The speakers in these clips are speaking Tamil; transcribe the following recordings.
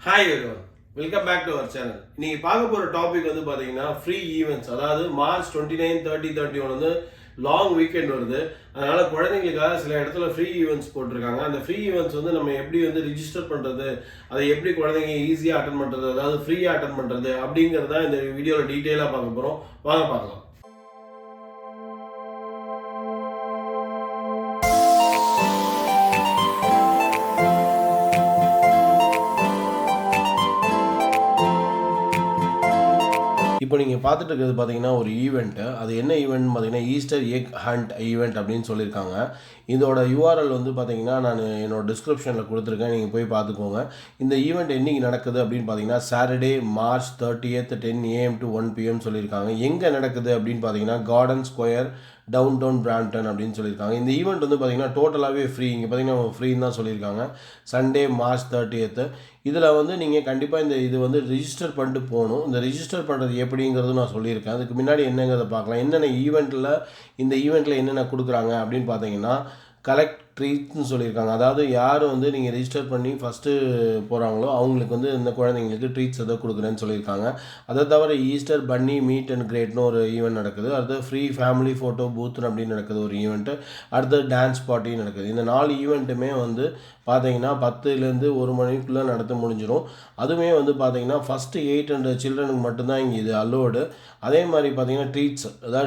Hi everyone, welcome back to our channel. இன்னைக்கு பார்க்க போற டாபிக் வந்து பாத்தீங்கன்னா ஃப்ரீ ஈவெண்ட்ஸ். அதாவது மார்ச் 29, 30, 31 வந்து லாங் வீக்கெண்ட் வருது. அதனால குழந்தைங்களுக்காக சில இடத்துல ஃப்ரீ ஈவெண்ட்ஸ் போட்டிருக்காங்க. அந்த ஃப்ரீ ஈவெண்ட்ஸ் வந்து நம்ம எப்படி வந்து ரிஜிஸ்டர் பண்றது, அதை எப்படி குழந்தைங்க ஈஸியா அட்டன் பண்றது, அதாவது ஃப்ரீயா அட்டன் பண்றது அப்படிங்கறத இந்த வீடியோல டீடைலா பார்க்க போறோம். வாங்க பார்க்கலாம். இப்போ நீங்கள் பார்த்துட்டு இருக்கிறது பார்த்தீங்கன்னா ஒரு ஈவெண்ட்டு. அது என்ன ஈவெண்ட்னு பார்த்தீங்கன்னா ஈஸ்டர் எக் ஹண்ட் ஈவெண்ட் அப்படின்னு சொல்லியிருக்காங்க. இதோட யூஆர்எல் வந்து பார்த்தீங்கன்னா நான் என்னோட டிஸ்கிரிப்ஷனில் கொடுத்துருக்கேன், நீங்கள் போய் பார்த்துக்கோங்க. இந்த ஈவெண்ட் என்னைக்கு நடக்குது அப்படின்னு பார்த்தீங்கன்னா Saturday March 30th 10 AM to 1 PM சொல்லியிருக்காங்க. எங்கே நடக்குது அப்படின்னு பார்த்தீங்கன்னா Garden Square downtown Brampton அப்படின்னு சொல்லியிருக்காங்க. இந்த ஈவெண்ட் வந்து பார்த்தீங்கன்னா டோட்டலாகவே ஃப்ரீ. இங்கே பார்த்தீங்கன்னா ஃப்ரீன்னு தான் சொல்லியிருக்காங்க. Sunday March 30th. இதில் வந்து நீங்கள் கண்டிப்பாக இது வந்து ரிஜிஸ்டர் பண்ணிட்டு போகணும். இந்த ரிஜிஸ்டர் பண்ணுறது எப்படிங்கிறது நான் சொல்லியிருக்கேன். அதுக்கு முன்னாடி என்னங்கிறத பார்க்கலாம். என்னென்ன இந்த ஈவெண்ட்டில் என்னென்ன கொடுக்குறாங்க அப்படின்னு பார்த்தீங்கன்னா கலெக்ட் ட்ரீட்ஸ்னு சொல்லியிருக்காங்க. அதாவது யார் வந்து நீங்கள் ரிஜிஸ்டர் பண்ணி ஃபஸ்ட்டு போகிறாங்களோ அவங்களுக்கு வந்து இந்த குழந்தைங்களுக்கு ட்ரீட்ஸ் ஏதோ கொடுக்குறேன்னு சொல்லியிருக்காங்க. அதை தவிர ஈஸ்டர் பன்னி மீட் அண்ட் கிரேட்னு ஒரு ஈவெண்ட் நடக்குது. அடுத்து ஃப்ரீ ஃபேமிலி ஃபோட்டோ பூத் அப்படின்னு நடக்குது ஒரு ஈவெண்ட்டு. அடுத்து டான்ஸ் பார்ட்டியும் நடக்குது. இந்த 4 ஈவெண்ட்டுமே வந்து பார்த்தீங்கன்னா 10லேருந்து 1 மணிக்குள்ளே நடத்த முடிஞ்சிடும். அதுவுமே வந்து பார்த்தீங்கன்னா ஃபஸ்ட்டு 800 சில்ட்ரனுக்கு மட்டும்தான் இங்கே இது அலோடு. அதே மாதிரி பார்த்தீங்கன்னா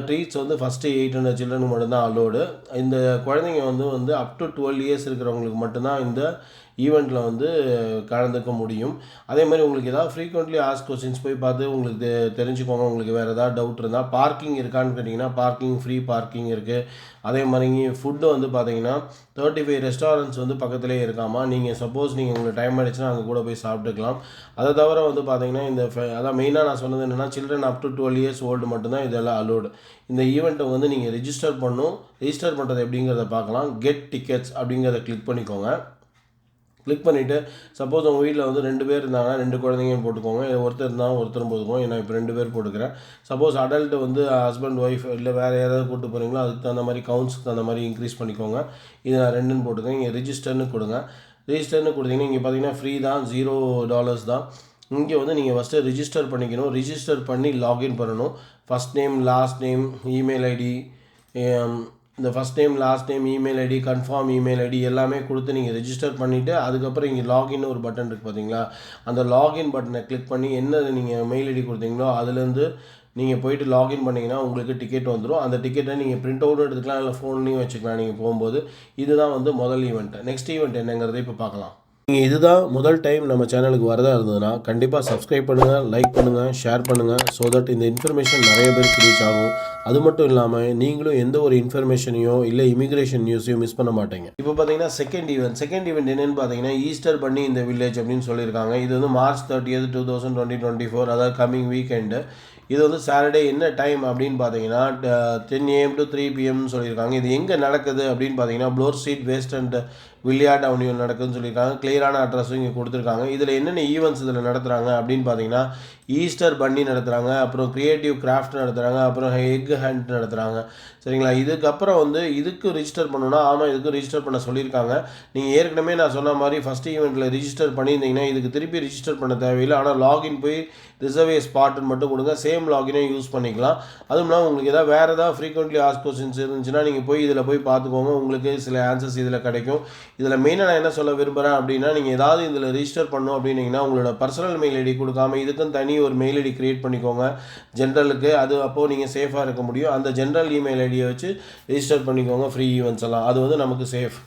ட்ரீட்ஸ் வந்து ஃபஸ்ட்டு 800 சில்ட்ரனுக்கு மட்டும்தான் அலோடு. இந்த குழந்தைங்க வந்து அப் டு 12 இயர்ஸ் இருக்கிறவங்களுக்கு மட்டும்தான் இந்த ஈவெண்ட்டில் வந்து கலந்துக்க முடியும். அதே மாதிரி உங்களுக்கு ஏதாவது ஃப்ரீக்வெண்ட்லி ஆஸ்க் கொஸ்டின்ஸ் போய் பார்த்து உங்களுக்கு தெரிஞ்சுக்கோங்க. உங்களுக்கு வேறு ஏதாவது டவுட் இருந்தால் பார்க்கிங் இருக்கான்னு கேட்டிங்கன்னா ஃப்ரீ பார்க்கிங் இருக்குது. அதே மாதிரி ஃபுட்டு வந்து பார்த்தீங்கன்னா 35 ரெஸ்டாரண்ட்ஸ் வந்து பக்கத்துலேயே இருக்காமா. நீங்கள் சப்போஸ் உங்களுக்கு டைம் ஆகிடுச்சுன்னா அங்கே கூட போய் சாப்பிட்டுக்கலாம். அதை தவிர வந்து பார்த்தீங்கன்னா அதான் மெயினாக நான் சொன்னது என்னென்னா children up to 12 years old மட்டும்தான் இதெல்லாம் அலோடு. இந்த ஈவெண்ட்டை வந்து நீங்கள் ரிஜிஸ்டர் பண்ணுறது எப்படிங்கிறத பார்க்கலாம். கெட் டிக்கெட்ஸ் அப்படிங்கிறத கிளிக் பண்ணிக்கோங்க. கிளிக் பண்ணிவிட்டு சப்போஸ் உங்கள் வீட்டில் வந்து 2 பேர் இருந்தாங்கன்னா 2 குழந்தைங்க போட்டுக்கோங்க. ஒருத்தர் இருந்தாலும் ஒருத்தரும் போட்டுக்கோங்க. நான் இப்போ 2 பேர் போட்டுக்கிறேன். சப்போஸ் அடல்ட்டு வந்து ஹஸ்பண்ட் ஒய்ஃப் இல்லை வேறு யாராவது கூப்பிட்டு போகிறீங்களோ அதுக்கு தகுந்த மாதிரி கவுண்ட்ஸ்க்கு தகுந்த மாதிரி இன்க்ரீஸ் பண்ணிக்கோங்க. இது நான் 2ன்னு போட்டுக்கேன். இங்கே ரிஜிஸ்டர்னு கொடுங்க. ரிஜிஸ்டர்னு கொடுத்தீங்கன்னா இங்கே பார்த்தீங்கன்னா ஃப்ரீ தான், $0 தான். இங்கே வந்து நீங்கள் ஃபஸ்ட்டு ரிஜிஸ்டர் பண்ணிக்கணும். ரிஜிஸ்டர் பண்ணி லாகின் பண்ணணும். First name, last name, email ID, இந்த first name, last name, email ID, confirm email ID எல்லாமே கொடுத்து நீங்கள் ரிஜிஸ்டர் பண்ணிவிட்டு அதுக்கப்புறம் இங்கே லாகின் ஒரு பட்டன் இருக்குது பார்த்தீங்களா, அந்த லாகின் பட்டனை கிளிக் பண்ணி என்ன நீங்கள் மெயில் ஐடி கொடுத்தீங்களோ அதுலேருந்து நீங்கள் போயிட்டு லாகின் பண்ணிங்கன்னா உங்களுக்கு டிக்கெட் வந்துடும். அந்த டிக்கெட்டை நீங்கள் பிரிண்ட் அவுட்டும் எடுத்துக்கலாம், இல்லை ஃபோன்லேயும் வச்சுக்கலாம் நீங்கள் போகும்போது. இதுதான் வந்து முதல் ஈவெண்ட். நெக்ஸ்ட் ஈவெண்ட் என்னங்கிறத இப்போ பார்க்கலாம். நீங்கள் இதுதான் முதல் டைம் நம்ம சேனலுக்கு வரதா இருந்ததுன்னா கண்டிப்பாக சப்ஸ்கிரைப் பண்ணுங்கள், லைக் பண்ணுங்கள், ஷேர் பண்ணுங்கள். ஸோ தட் இந்த இன்ஃபர்மேஷன் நிறைய பேருக்கு ரீச் ஆகும். அது மட்டும் இல்லாமல் நீங்களும் எந்த ஒரு இன்ஃபர்மேஷனையோ இல்லை இமிக்ரேஷன் நியூஸையும் மிஸ் பண்ண மாட்டீங்க. இப்போ பார்த்தீங்கன்னா செகண்ட் ஈவெண்ட் என்னென்னு பார்த்தீங்கன்னா ஈஸ்டர் பன்னி இந்த வில்லேஜ் அப்படின்னு சொல்லியிருக்காங்க. இது வந்து மார்ச் 30th 2024, அதாவது கம்மிங் வீக்கெண்டு. இது வந்து சாட்டர்டே. என்ன டைம் அப்படின்னு பார்த்தீங்கன்னா 10 AM to 3 PM சொல்லியிருக்காங்க. இது எங்கே நடக்குது அப்படின்னு பார்த்தீங்கன்னா Flower Street West and Villard Avenue நடக்குதுன்னு சொல்லியிருக்காங்க. கிளியரான அட்ரஸும் இங்கே கொடுத்துருக்காங்க. இதில் என்னென்ன ஈவெண்ட்ஸ் இதில் நடத்துகிறாங்க அப்படின்னு பார்த்தீங்கன்னா ஈஸ்டர் பன்னி நடத்துகிறாங்க, அப்புறம் க்ரியேட்டிவ் கிராஃப்ட் நடத்துகிறாங்க, அப்புறம் எக் ஹண்ட் நடத்துகிறாங்க. சரிங்களா? இதுக்கப்புறம் வந்து இதுக்கு ரிஜிஸ்டர் பண்ணணும்னா இதுக்கு ரிஜிஸ்டர் பண்ண சொல்லியிருக்காங்க. நீங்கள் ஏற்கனவே நான் சொன்ன மாதிரி ஃபஸ்ட் ஈவெண்ட்டில் ரிஜிஸ்டர் பண்ணியிருந்தீங்கன்னா இதுக்கு திருப்பி ரிஜிஸ்டர் பண்ண தேவையில்லை. ஆனால் லாகின் போய் ரிசர்வ் ஸ்பாட்டுன்னு மட்டும் கொடுங்க. சேம் லாகினே யூஸ் பண்ணிக்கலாம். அதுவும் இல்லாமல் உங்களுக்கு வேறு ஏதாவது ஃப்ரீக்வெண்ட்லி ஆஸ்க் கொஸ்டின்ஸ் இருந்துச்சுன்னா நீங்கள் இதில் போய் பார்த்துக்கோங்க. உங்களுக்கு சில ஆன்சர்ஸ் இதில் கிடைக்கும். இதில் மெயினாக நான் என்ன சொல்ல விரும்புகிறேன் அப்படின்னா நீங்கள் ஏதாவது இதில் ரிஜிஸ்டர் பண்ணணும் அப்படின்னீங்கன்னா உங்களோட பர்சனல் மெயில் ஐடி கொடுக்காம இதுக்குன்னு தனி ஒரு மெயில் ஐடி க்ரியேட் பண்ணிக்கோங்க ஜென்ரலுக்கு. அது அப்போது நீங்கள் சேஃபாக இருக்க முடியும். அந்த ஜென்ரல் இமெயில் ஐடியை வச்சு ரிஜிஸ்டர் பண்ணிக்கோங்க ஃப்ரீ ஈவெண்ட்ஸ் எல்லாம். அது வந்து நமக்கு சேஃப்.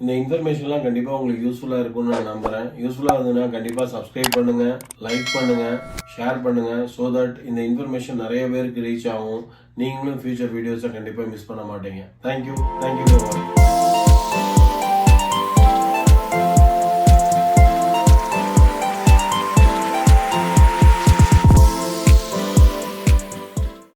இந்த இன்ஃபர்மேஷன்லாம் கண்டிப்பாக உங்களுக்கு யூஸ்ஃபுல்லாக இருக்கும்னு நான் நம்புகிறேன். யூஸ்ஃபுல்லாக இருந்ததுன்னா கண்டிப்பாக சப்ஸ்கிரைப் பண்ணுங்கள், லைக் பண்ணுங்கள், ஷேர் பண்ணுங்கள். ஸோ தட் இந்த இன்ஃபர்மேஷன் நிறைய பேருக்கு ரீச் ஆகும். நீங்களும் ஃபியூச்சர் வீடியோஸை கண்டிப்பாக மிஸ் பண்ண மாட்டீங்க. தேங்க்யூ ஃபார் வாட்சிங்.